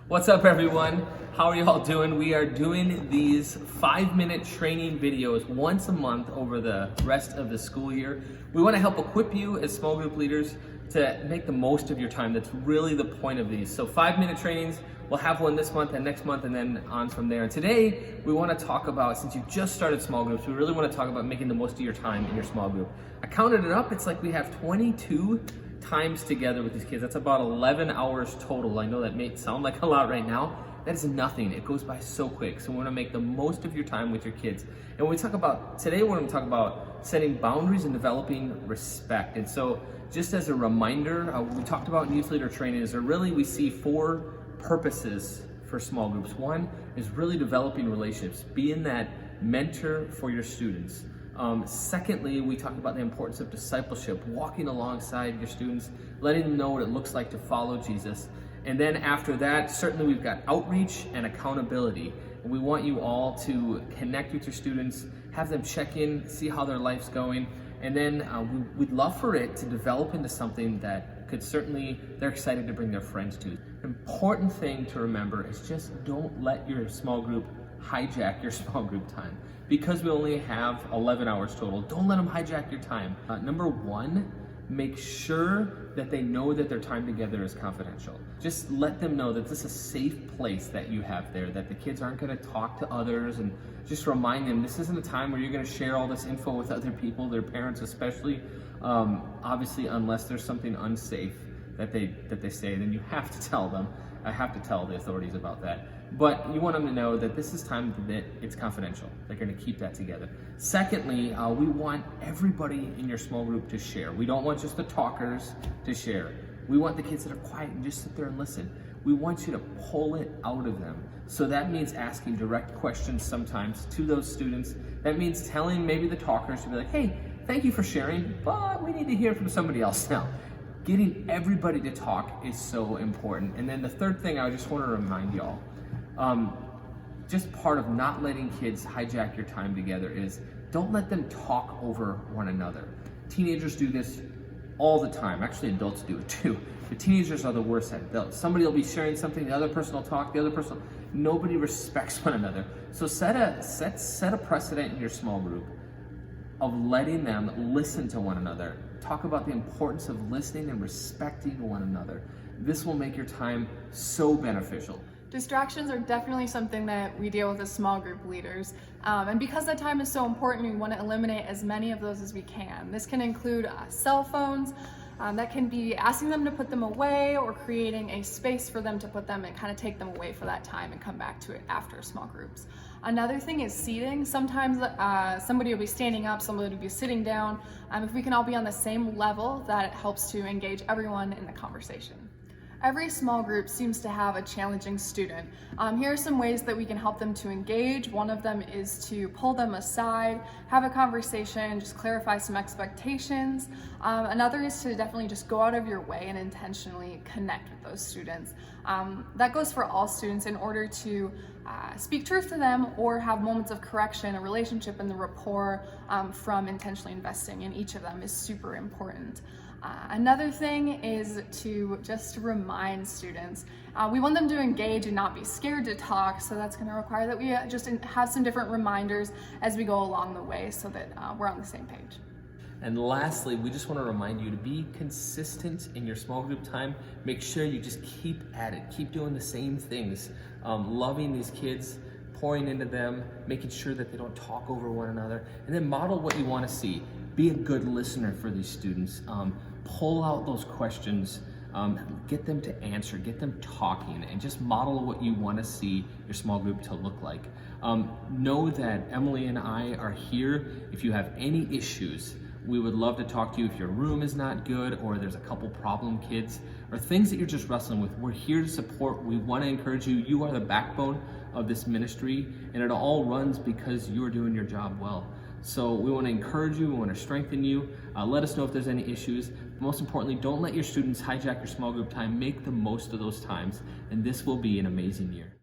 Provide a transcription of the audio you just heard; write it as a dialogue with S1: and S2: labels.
S1: What's up, everyone? How are you all doing? We are doing these 5-minute training videos once a month over the rest of the school year. We want to help equip you as small group leaders to make the most of your time. That's really the point of these. So 5-minute trainings, we'll have one this month and next month and then on from there. And today we want to talk about, since you just started small groups, we really want to talk about making the most of your time in your small group. I counted it up, it's like we have 22 times together with these kids. That's about 11 hours total. I know that may sound like a lot right now. That is nothing. It goes by so quick. So we want to make the most of your time with your kids. And when we talk about, today we're going to talk about setting boundaries and developing respect. And so just as a reminder, we talked about in youth leader training is we see 4 purposes for small groups. One is really developing relationships, being that mentor for your students. Secondly, we talk about the importance of discipleship, walking alongside your students, letting them know what it looks like to follow Jesus. And then after that, certainly we've got outreach and accountability. And we want you all to connect with your students, have them check in, see how their life's going. And then we'd love for it to develop into something that could certainly, they're excited to bring their friends to. Important thing to remember is just don't let your small group hijack your small group time. Because we only have 11 hours total, don't let them hijack your time. Number 1, make sure that they know that their time together is confidential. Just let them know that this is a safe place that you have there, that the kids aren't gonna talk to others, and just remind them this isn't a time where you're gonna share all this info with other people, their parents especially, obviously unless there's something unsafe that they say, then you have to tell them. I have to tell the authorities about that. But you want them to know that this is time that it's confidential. They're going to keep that together. Secondly, we want everybody in your small group to share. We don't want just the talkers to share. We want the kids that are quiet and just sit there and listen. We want you to pull it out of them. So that means asking direct questions sometimes to those students. That means telling maybe the talkers to be like, hey, thank you for sharing, but we need to hear from somebody else now. Getting everybody to talk is so important. And then the third thing I just want to remind y'all, just part of not letting kids hijack your time together is don't let them talk over one another. Teenagers do this all the time. Actually, adults do it too. The teenagers are the worst at it. Somebody will be sharing something, the other person will talk, nobody respects one another. So set a precedent in your small group of letting them listen to one another. Talk about the importance of listening and respecting one another. This will make your time so beneficial.
S2: Distractions are definitely something that we deal with as small group leaders. And because that time is so important, we want to eliminate as many of those as we can. This can include cell phones. That can be asking them to put them away or creating a space for them to put them and kind of take them away for that time and come back to it after small groups. Another thing is seating. Sometimes somebody will be standing up, somebody will be sitting down. If we can all be on the same level, that helps to engage everyone in the conversation. Every small group seems to have a challenging student. Here are some ways that we can help them to engage. One of them is to pull them aside, have a conversation, just clarify some expectations. Another is to definitely just go out of your way and intentionally connect with those students. That goes for all students in order to speak truth to them or have moments of correction. A relationship and the rapport from intentionally investing in each of them is super important. Another thing is to just remind students. We want them to engage and not be scared to talk, so that's going to require that we just have some different reminders as we go along the way so that we're on the same page.
S1: And lastly, we just want to remind you to be consistent in your small group time. Make sure you just keep at it, keep doing the same things, loving these kids, pouring into them, making sure that they don't talk over one another, and then model what you want to see. Be a good listener for these students. Pull out those questions, get them to answer, get them talking, and just model what you want to see your small group to look like. Know that Emily and I are here if you have any issues. We would love to talk to you if your room is not good or there's a couple problem kids or things that you're just wrestling with. We're here to support. We want to encourage you. You are the backbone of this ministry, and it all runs because you're doing your job well. So we want to encourage you, we want to strengthen you. Let us know if there's any issues. Most importantly, don't let your students hijack your small group time. Make the most of those times, and this will be an amazing year.